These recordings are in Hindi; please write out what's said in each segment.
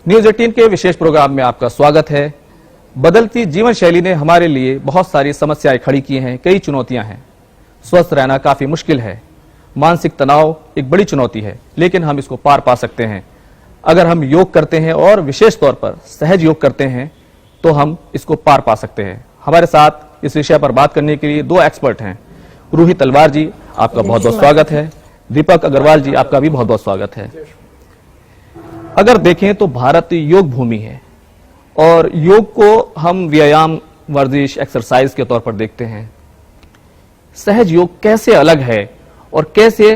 न्यूज 18 के विशेष प्रोग्राम में आपका स्वागत है। बदलती जीवन शैली ने हमारे लिए बहुत सारी समस्याएं खड़ी की हैं, कई चुनौतियां हैं। स्वस्थ रहना काफी मुश्किल है, मानसिक तनाव एक बड़ी चुनौती है, लेकिन हम इसको पार पा सकते हैं अगर हम योग करते हैं और विशेष तौर पर सहज योग करते हैं तो हम इसको पार पा सकते हैं। हमारे साथ इस विषय पर बात करने के लिए दो एक्सपर्ट हैं। रूही तलवार जी, आपका बहुत बहुत स्वागत है। दीपक अग्रवाल जी, आपका भी बहुत बहुत स्वागत है। अगर देखें तो भारत योग भूमि है और योग को हम व्यायाम, वर्जिश, एक्सरसाइज के तौर पर देखते हैं। सहज योग कैसे अलग है और कैसे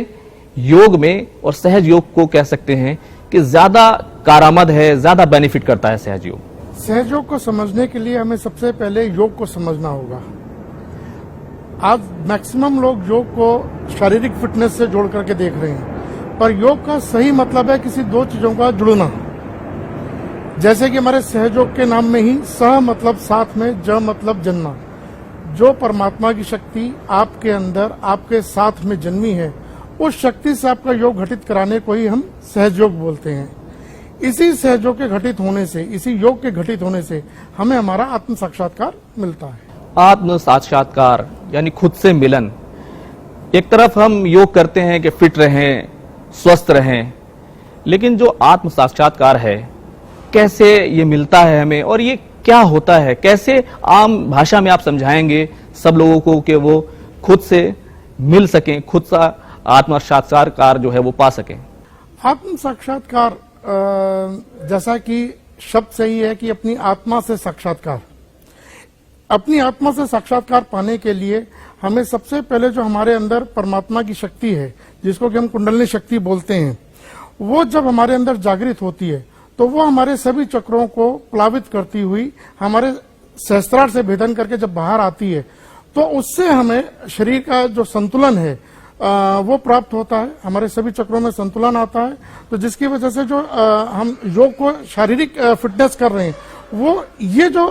योग में और सहज योग को कह सकते हैं कि ज्यादा कारामद है, ज्यादा बेनिफिट करता है सहज योग? सहज योग को समझने के लिए हमें सबसे पहले योग को समझना होगा। आज मैक्सिमम लोग योग को शारीरिक फिटनेस से जोड़ करके देख रहे हैं, पर योग का सही मतलब है किसी दो चीजों का जुड़ना। जैसे कि हमारे सहयोग के नाम में ही सह मतलब साथ में, ज मतलब जन्मा। जो परमात्मा की शक्ति आपके अंदर, आपके साथ में जन्मी है, उस शक्ति से आपका योग घटित कराने को ही हम सहयोग बोलते हैं। इसी सहयोग के घटित होने से, इसी योग के घटित होने से हमें हमारा आत्म साक्षात्कार मिलता है। आत्म साक्षात्कार यानी खुद से मिलन। एक तरफ हम योग करते हैं कि फिट रहें, स्वस्थ रहें, लेकिन जो आत्म साक्षात्कार है, कैसे ये मिलता है हमें और ये क्या होता है? कैसे आम भाषा में आप समझाएंगे सब लोगों को कि वो खुद से मिल सकें, खुद सा आत्म साक्षात्कार जो है वो पा सकें? आत्म साक्षात्कार जैसा कि शब्द सही है कि अपनी आत्मा से साक्षात्कार। अपनी आत्मा से साक्षात्कार पाने के लिए हमें सबसे पहले जो हमारे अंदर परमात्मा की शक्ति है, जिसको कि हम कुंडलिनी शक्ति बोलते हैं, वो जब हमारे अंदर जागृत होती है तो वो हमारे सभी चक्रों को प्लावित करती हुई हमारे सहस्त्रार से भेदन करके जब बाहर आती है तो उससे हमें शरीर का जो संतुलन है वो प्राप्त होता है। हमारे सभी चक्रों में संतुलन आता है, तो जिसकी वजह से जो हम योग को शारीरिक फिटनेस कर रहे हैं, वो ये जो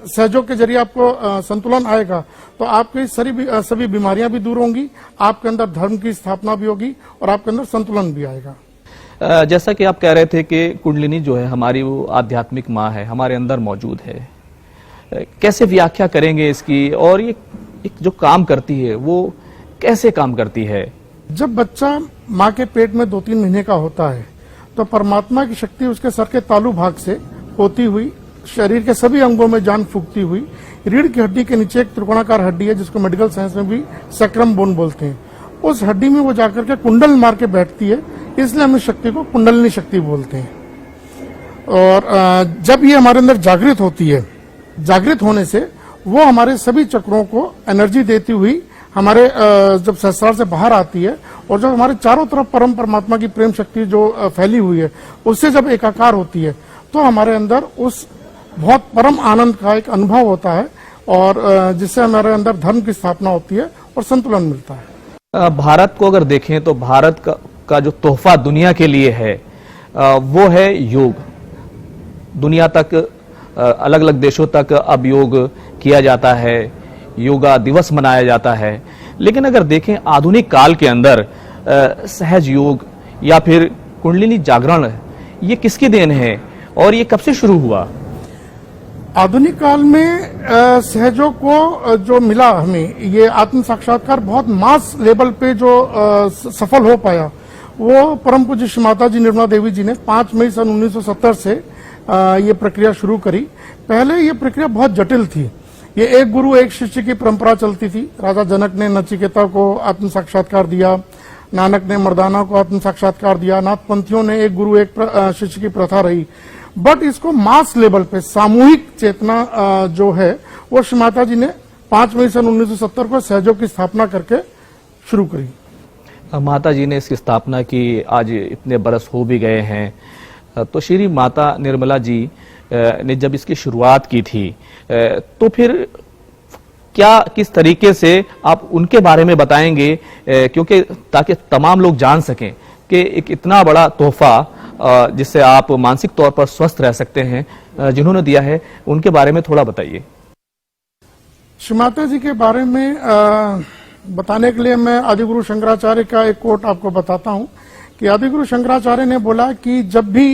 सहयोग के जरिए आपको संतुलन आएगा तो आपकी सभी बीमारियां भी दूर होंगी, आपके अंदर धर्म की स्थापना भी होगी और आपके अंदर संतुलन भी आएगा। जैसा कि आप कह रहे थे कि कुंडलिनी जो है हमारी वो आध्यात्मिक माँ है, हमारे अंदर मौजूद है। कैसे व्याख्या करेंगे इसकी और ये जो काम करती है वो कैसे काम करती है? जब बच्चा माँ के पेट में 2-3 महीने का होता है तो परमात्मा की शक्ति उसके सर के तालू भाग से होती हुई शरीर के सभी अंगों में जान फूंकती हुई रीढ़ की हड्डी के नीचे एक त्रिकोणाकार हड्डी है जिसको मेडिकल साइंस में भी सैक्रम बोन बोलते हैं। उस हड्डी में वो जाकर के कुंडल मार के बैठती है, इसलिए हम इस शक्ति को कुंडलिनी शक्ति बोलते हैं। और जब ये हमारे अंदर जागृत होती है, जागृत होने से वो हमारे सभी चक्रों को एनर्जी देती हुई हमारे जब सहस्रार से बाहर आती है और जब हमारे चारों तरफ परम परमात्मा की प्रेम शक्ति जो फैली हुई है उससे जब एकाकार होती है तो हमारे अंदर उस बहुत परम आनंद का एक अनुभव होता है और जिससे हमारे अंदर धर्म की स्थापना होती है और संतुलन मिलता है। भारत को अगर देखें तो भारत का जो तोहफा दुनिया के लिए है वो है योग। दुनिया तक, अलग अलग देशों तक अब योग किया जाता है, योगा दिवस मनाया जाता है। लेकिन अगर देखें आधुनिक काल के अंदर सहज योग या फिर कुंडलिनी जागरण, ये किसकी देन है और ये कब से शुरू हुआ? आधुनिक काल में सहयोग को जो मिला हमें, ये आत्म साक्षात्कार बहुत मास लेवल पे जो सफल हो पाया, वो परम पूज्य श्री माता जी निर्मला देवी जी ने 5 मई सन 1970 से ये प्रक्रिया शुरू करी। पहले ये प्रक्रिया बहुत जटिल थी। ये एक गुरु एक शिष्य की परंपरा चलती थी। राजा जनक ने नचिकेता को आत्म साक्षात्कार दिया, नानक ने मर्दाना को आत्म साक्षात्कार दिया, नाथपंथियों ने एक गुरु एक शिष्य की प्रथा रही। बट इसको मास लेवल पे सामूहिक चेतना जो है वो श्री माता जी ने 5 मई सन 1970 को सहयोग की स्थापना करके शुरू करी। माता जी ने इसकी स्थापना की, आज इतने बरस हो भी गए हैं। तो श्री माता निर्मला जी ने जब इसकी शुरुआत की थी तो फिर क्या, किस तरीके से आप उनके बारे में बताएंगे, क्योंकि ताकि तमाम लोग जान सकें कि एक इतना बड़ा तोहफा जिससे आप मानसिक तौर पर स्वस्थ रह सकते हैं, जिन्होंने दिया है, उनके बारे में थोड़ा बताइए। श्री माता जी के बारे में बताने के लिए मैं आदिगुरु शंकराचार्य का एक कोट आपको बताता हूं कि आदिगुरु शंकराचार्य ने बोला कि जब भी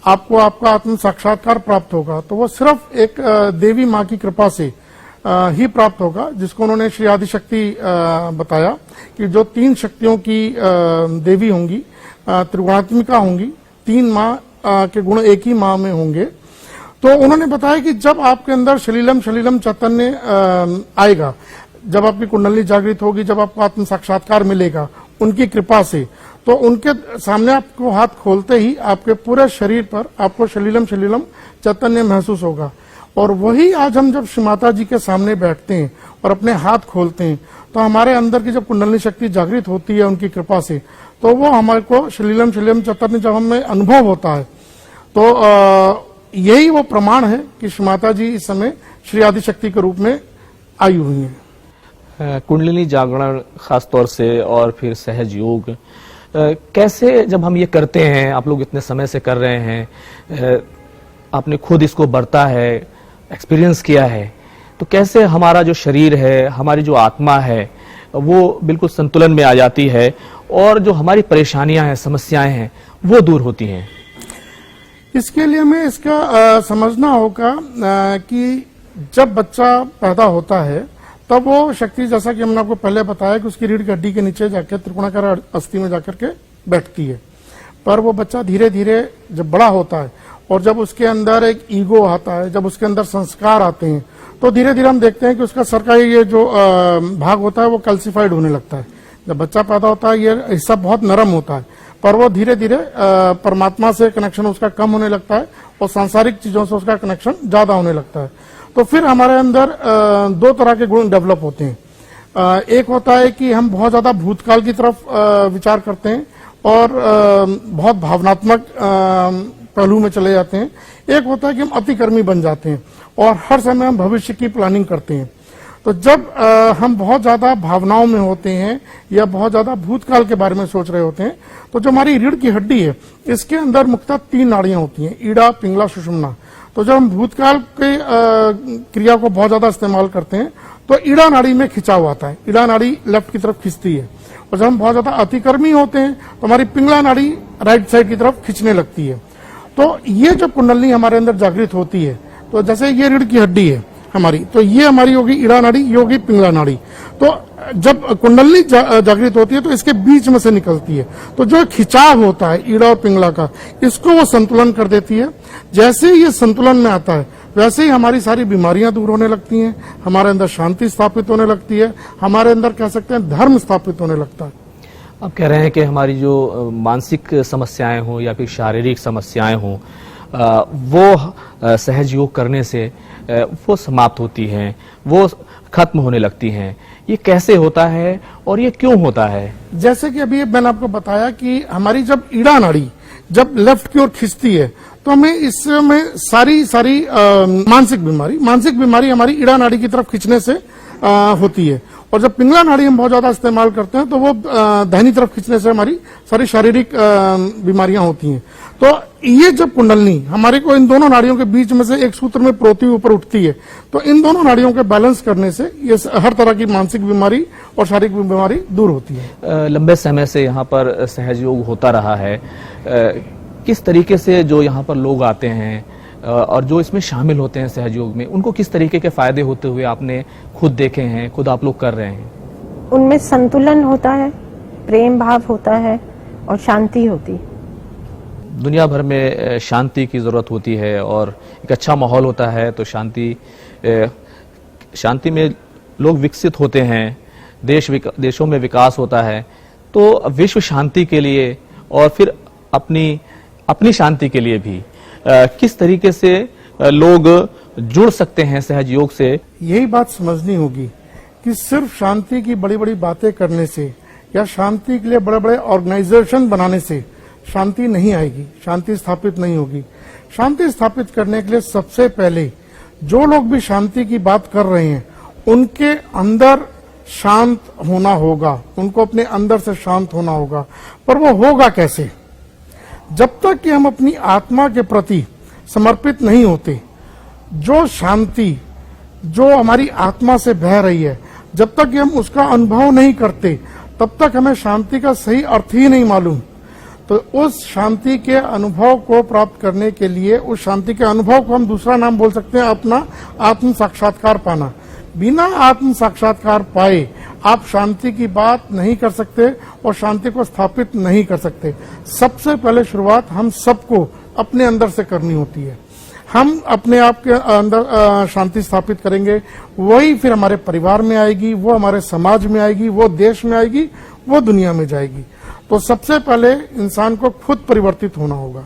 आपको आपका आत्म साक्षात्कार प्राप्त होगा, तो वो सिर्फ एक देवी माँ की कृपा से ही प्राप्त होगा, जिसको उन्होंने श्री आदिशक्ति बताया कि जो 3 शक्तियों की देवी होंगी, त्रिगुणात्मिका होंगी, 3 माँ के गुण एक ही माँ में होंगे। तो उन्होंने बताया कि जब आपके अंदर शलीलम शलीलम चैतन्य आएगा, जब आपकी कुंडली जागृत होगी, जब आपको आत्म साक्षात्कार मिलेगा उनकी कृपा से, तो उनके सामने आपको हाथ खोलते ही आपके पूरे शरीर पर आपको शलीलम शलीलम चैतन्य महसूस होगा। और वही आज हम जब श्री माता जी के सामने बैठते हैं और अपने हाथ खोलते हैं, तो हमारे अंदर की जब कुंडली शक्ति जागृत होती है उनकी कृपा से, तो वो हमारे को शलीलम शलीलम चैतन्य जब हमें अनुभव होता है, तो यही वो प्रमाण है कि श्री माता जी इस समय श्री आदिशक्ति के रूप में आई हुई है। कुंडलिनी जागरण खास तौर से और फिर सहज योग कैसे जब हम ये करते हैं, आप लोग इतने समय से कर रहे हैं, आपने खुद इसको बरता है, एक्सपीरियंस किया है, तो कैसे हमारा जो शरीर है, हमारी जो आत्मा है, वो बिल्कुल संतुलन में आ जाती है और जो हमारी परेशानियां हैं, समस्याएं हैं, वो दूर होती हैं? इसके लिए हमें इसका समझना होगा कि जब बच्चा पैदा होता है तब वो शक्ति, जैसा कि हमने आपको पहले बताया कि उसकी रीढ़ की हड्डी के नीचे जाकर त्रिकोणाकार अस्थि में जाकर के बैठती है, पर वो बच्चा धीरे धीरे जब बड़ा होता है और जब उसके अंदर एक ईगो आता है, जब उसके अंदर संस्कार आते हैं, तो धीरे धीरे हम देखते हैं कि उसका सर का ये जो भाग होता है वो कैल्सिफाइड होने लगता है। जब बच्चा पैदा होता है ये हिस्सा बहुत नरम होता है, पर वो धीरे धीरे परमात्मा से कनेक्शन उसका कम होने लगता है और सांसारिक चीजों से उसका कनेक्शन ज्यादा होने लगता है। तो फिर हमारे अंदर 2 तरह के गुण डेवलप होते हैं। एक होता है कि हम बहुत ज्यादा भूतकाल की तरफ विचार करते हैं और बहुत भावनात्मक पहलू में चले जाते हैं। एक होता है कि हम अतिकर्मी बन जाते हैं और हर समय हम भविष्य की प्लानिंग करते हैं। तो जब हम बहुत ज्यादा भावनाओं में होते हैं या बहुत ज्यादा भूतकाल के बारे में सोच रहे होते हैं, तो जो हमारी रीढ़ की हड्डी है इसके अंदर मुख्यतः 3 नाड़ियां होती हैं, ईड़ा, पिंगला, सुषुम्ना। तो जब हम भूतकाल के क्रिया को बहुत ज्यादा इस्तेमाल करते हैं तो ईड़ा नाड़ी में खिंचाव आता है, ईड़ा नाड़ी लेफ्ट की तरफ खिंचती है। और जब हम बहुत ज्यादा अतिकर्मी होते हैं तो हमारी पिंगला नाड़ी राइट साइड की तरफ खींचने लगती है। तो ये जो कुंडली हमारे अंदर जागृत होती है, तो जैसे ये रीढ़ की हड्डी है हमारी, तो ये हमारी होगी ईड़ा नाड़ी, ये होगी पिंगला नाड़ी। तो जब कुंडली जागृत होती है तो इसके बीच में से निकलती है, तो जो खिंचाव होता है ईड़ा और पिंगला का, इसको वो संतुलन कर देती है। जैसे ही ये संतुलन में आता है वैसे ही हमारी सारी बीमारियां दूर होने लगती हैं, हमारे अंदर शांति स्थापित होने लगती है, हमारे अंदर कह सकते हैं धर्म स्थापित होने लगता है। आप कह रहे हैं कि हमारी जो मानसिक समस्याएं हों या फिर शारीरिक समस्याएं हों, वो सहज योग करने से वो समाप्त होती हैं, वो खत्म होने लगती हैं। ये कैसे होता है और ये क्यों होता है? जैसे कि अभी मैंने आपको बताया कि हमारी जब ईड़ा नाड़ी जब लेफ्ट की ओर खिंचती है तो हमें इसमें सारी मानसिक बीमारी हमारी ईड़ा नाड़ी की तरफ खींचने से होती है। और जब पिंगला नाड़ी हम बहुत ज्यादा इस्तेमाल करते हैं तो वो दाहिनी तरफ खींचने से हमारी सारी शारीरिक बीमारियां होती हैं। तो ये जब कुंडलनी हमारे को इन दोनों नाड़ियों के बीच में से एक सूत्र में परोती ऊपर उठती है, तो इन दोनों नाड़ियों के बैलेंस करने से ये हर तरह की मानसिक बीमारी और शारीरिक बीमारी दूर होती है। लंबे समय से यहाँ पर सहज योग होता रहा है। किस तरीके से जो यहाँ पर लोग आते हैं और जो इसमें शामिल होते हैं सहयोग में, उनको किस तरीके के फायदे होते हुए आपने खुद देखे हैं, खुद आप लोग कर रहे हैं? उनमें संतुलन होता है, प्रेम भाव होता है और शांति होती है। दुनिया भर में शांति की जरूरत होती है और एक अच्छा माहौल होता है, तो शांति में लोग विकसित होते हैं, देशों में विकास होता है। तो विश्व शांति के लिए और फिर अपनी शांति के लिए भी किस तरीके से लोग जुड़ सकते हैं सहज योग से? यही बात समझनी होगी कि सिर्फ शांति की बड़ी बड़ी बातें करने से या शांति के लिए बड़े बड़े ऑर्गेनाइजेशन बनाने से शांति नहीं आएगी, शांति स्थापित नहीं होगी। शांति स्थापित करने के लिए सबसे पहले जो लोग भी शांति की बात कर रहे हैं उनके अंदर शांत होना होगा, उनको अपने अंदर से शांत होना होगा। पर वो होगा कैसे? जब तक कि हम अपनी आत्मा के प्रति समर्पित नहीं होते, जो शांति जो हमारी आत्मा से बह रही है, जब तक कि हम उसका अनुभव नहीं करते, तब तक हमें शांति का सही अर्थ ही नहीं मालूम। तो उस शांति के अनुभव को प्राप्त करने के लिए, उस शांति के अनुभव को हम दूसरा नाम बोल सकते हैं अपना आत्म साक्षात्कार पाना। बिना आत्म साक्षात्कार पाए आप शांति की बात नहीं कर सकते और शांति को स्थापित नहीं कर सकते। सबसे पहले शुरुआत हम सबको अपने अंदर से करनी होती है। हम अपने आप के अंदर शांति स्थापित करेंगे, वही फिर हमारे परिवार में आएगी, वो हमारे समाज में आएगी, वो देश में आएगी, वो दुनिया में जाएगी। तो सबसे पहले इंसान को खुद परिवर्तित होना होगा।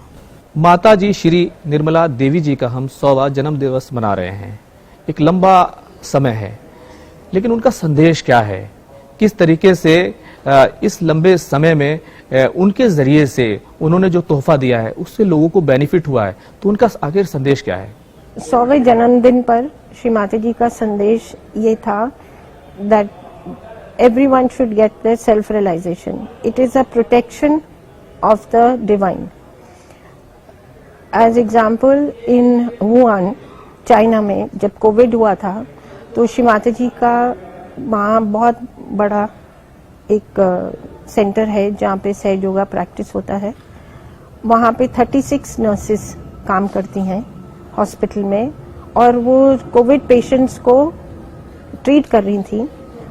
माता जी श्री निर्मला देवी जी का हम 100वां जन्म दिवस मना रहे हैं। एक लंबा समय है, लेकिन उनका संदेश क्या है? किस तरीके से इस लंबे समय में उनके जरिए से उन्होंने जो तोहफा दिया है उससे लोगों को बेनिफिट हुआ है, तो उनका आखिर संदेश क्या है? 100वें जन्मदिन पर श्री माता जी का संदेश ये था that everyone should get their self-realization. It is a protection of the divine. As example, in Wuhan, China में जब कोविड हुआ था तो श्री माता जी का वहाँ बहुत बड़ा एक सेंटर है जहाँ पे सहज योगा प्रैक्टिस होता है। वहाँ पे 36 नर्सेस काम करती हैं हॉस्पिटल में और वो कोविड पेशेंट्स को ट्रीट कर रही थी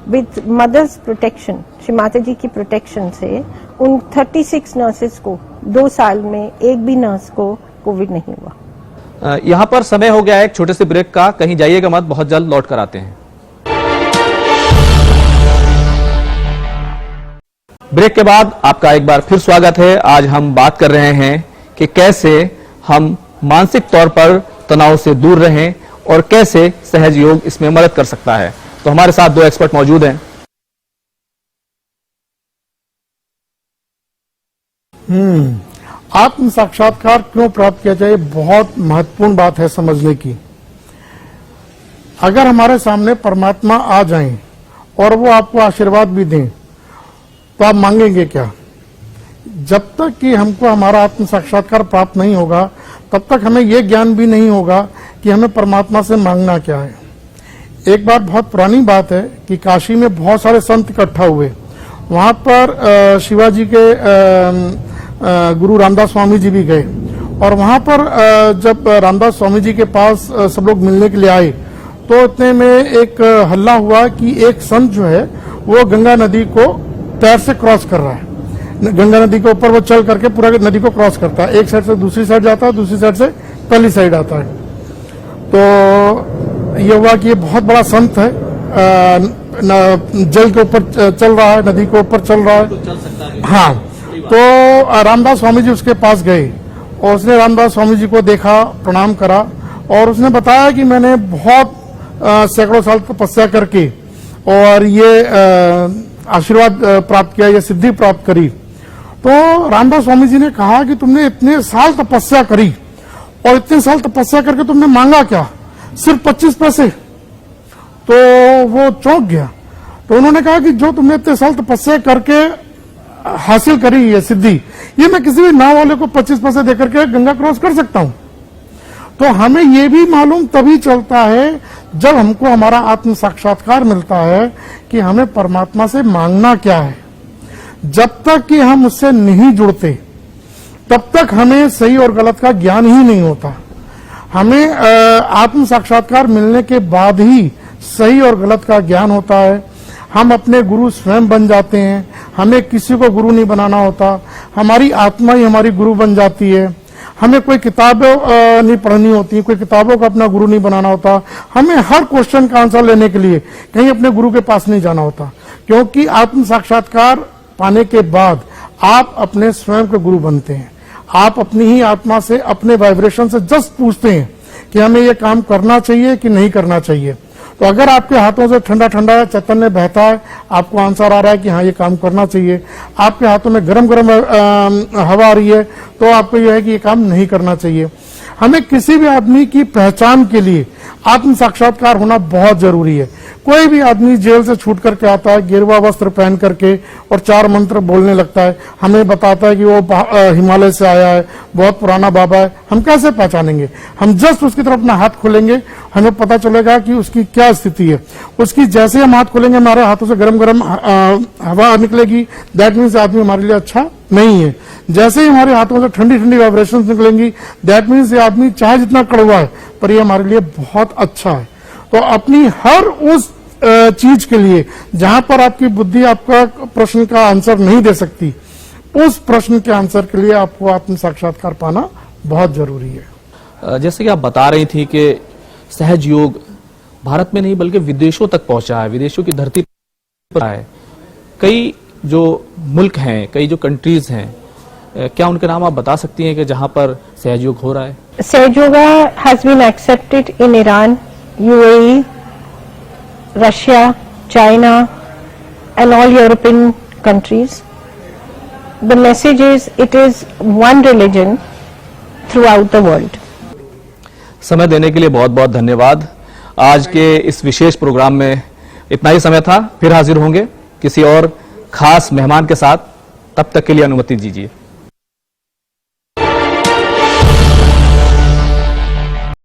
with mother's protection. Shri Mata जी की प्रोटेक्शन से उन 36 नर्सेस को 2 साल में एक भी नर्स को कोविड नहीं हुआ। यहाँ पर समय हो गया है एक छोटे से ब्रेक का, कहीं जाइएगा मत, बहुत जल्द लौट कर आते हैं। ब्रेक के बाद आपका एक बार फिर स्वागत है। आज हम बात कर रहे हैं कि कैसे हम मानसिक तौर पर तनाव से दूर रहें और कैसे सहज योग इसमें मदद कर सकता है। तो हमारे साथ 2 एक्सपर्ट मौजूद हैं। आत्म साक्षात्कार क्यों प्राप्त किया जाए, बहुत महत्वपूर्ण बात है समझने की। अगर हमारे सामने परमात्मा आ जाएं और वो आपको आशीर्वाद भी दें तो आप मांगेंगे क्या? जब तक कि हमको हमारा आत्म साक्षात्कार प्राप्त नहीं होगा तब तक हमें ये ज्ञान भी नहीं होगा कि हमें परमात्मा से मांगना क्या है। एक बार बहुत पुरानी बात है कि काशी में बहुत सारे संत इकट्ठा हुए। वहां पर शिवाजी के गुरु रामदास स्वामी जी भी गए और वहां पर जब रामदास स्वामी जी के पास सब लोग मिलने के लिए आए तो इतने में एक हल्ला हुआ कि एक संत जो है वो गंगा नदी को पैर से क्रॉस कर रहा है। गंगा नदी के ऊपर वो चल करके पूरा नदी को क्रॉस करता है, एक साइड से दूसरी साइड जाता है, दूसरी साइड से पहली साइड आता है। तो ये हुआ कि ये बहुत बड़ा संत है, जल के ऊपर चल रहा है, नदी के ऊपर चल रहा है, तो चल सकता है। हाँ, तो रामदास स्वामी जी उसके पास गए और उसने रामदास स्वामी जी को देखा, प्रणाम करा और उसने बताया कि मैंने बहुत सैकड़ों साल तपस्या करके और ये आशीर्वाद प्राप्त किया, ये सिद्धि प्राप्त करी। तो रामदास स्वामी जी ने कहा कि तुमने इतने साल तपस्या करी और इतने साल तपस्या करके तुमने मांगा क्या? सिर्फ 25 पैसे। तो वो चौंक गया। तो उन्होंने कहा कि जो तुमने इतने साल तपस्या करके हासिल करी ये सिद्धि, ये मैं किसी भी नाव वाले को 25 पैसे देकर के गंगा क्रॉस कर सकता हूं। तो हमें ये भी मालूम तभी चलता है जब हमको हमारा आत्म साक्षात्कार मिलता है कि हमें परमात्मा से मांगना क्या है। जब तक कि हम उससे नहीं जुड़ते तब तक हमें सही और गलत का ज्ञान ही नहीं होता। हमें आत्म साक्षात्कार मिलने के बाद ही सही और गलत का ज्ञान होता है। हम अपने गुरु स्वयं बन जाते हैं, हमें किसी को गुरु नहीं बनाना होता, हमारी आत्मा ही हमारी गुरु बन जाती है। हमें कोई किताबें नहीं पढ़नी होती, कोई किताबों का अपना गुरु नहीं बनाना होता। हमें हर क्वेश्चन का आंसर लेने के लिए कहीं अपने गुरु के पास नहीं जाना होता, क्योंकि आत्म साक्षात्कार पाने के बाद आप अपने स्वयं के गुरु बनते हैं। आप अपनी ही आत्मा से, अपने वाइब्रेशन से जस्ट पूछते हैं कि हमें ये काम करना चाहिए कि नहीं करना चाहिए। तो अगर आपके हाथों से ठंडा ठंडा चैतन्य बहता है, आपको आंसर आ रहा है कि हाँ ये काम करना चाहिए, आपके हाथों में गरम गरम हवा आ रही है तो आपको यह है कि ये काम नहीं करना चाहिए। हमें किसी भी आदमी की पहचान के लिए आत्म साक्षात्कार होना बहुत जरूरी है। कोई भी आदमी जेल से छूट करके आता है गेरुआ वस्त्र पहन करके और 4 मंत्र बोलने लगता है, हमें बताता है कि वो हिमालय से आया है, बहुत पुराना बाबा है, हम कैसे पहचानेंगे? हम जस्ट उसकी तरफ अपना हाथ खोलेंगे, हमें पता चलेगा कि उसकी क्या स्थिति है। उसकी जैसे हम हाथ खोलेंगे हमारे हाथों से गरम गरम हवा निकलेगी, दैट मीन्स आदमी हमारे लिए अच्छा नहीं है। जैसे ही हमारे हाथों से ठंडी ठंडी वाइब्रेशन निकलेंगी, दैट मीन्स ये आदमी चाहे जितना कड़वा है पर ये हमारे लिए बहुत अच्छा है। तो अपनी हर उस चीज के लिए जहां पर आपकी बुद्धि आपका प्रश्न का आंसर नहीं दे सकती, उस प्रश्न के आंसर के लिए आपको आत्म साक्षात्कार पाना बहुत जरूरी है। जैसे कि आप बता रही थी कि सहज योग भारत में नहीं बल्कि विदेशों तक पहुंचा है, विदेशों की धरती पर है। कई जो मुल्क हैं, कई जो कंट्रीज हैं, क्या उनके नाम आप बता सकती हैं कि जहां पर सहज योग हो रहा है? Sage Yoga has been accepted in Iran, UAE, Russia, China, and all European countries. The message is, it is one religion throughout the world. समय देने के लिए बहुत बहुत धन्यवाद। आज के इस विशेष प्रोग्राम में इतना ही समय था। फिर हाजिर होंगे किसी और खास मेहमान के साथ। तब तक के लिए अनुमति दीजिए।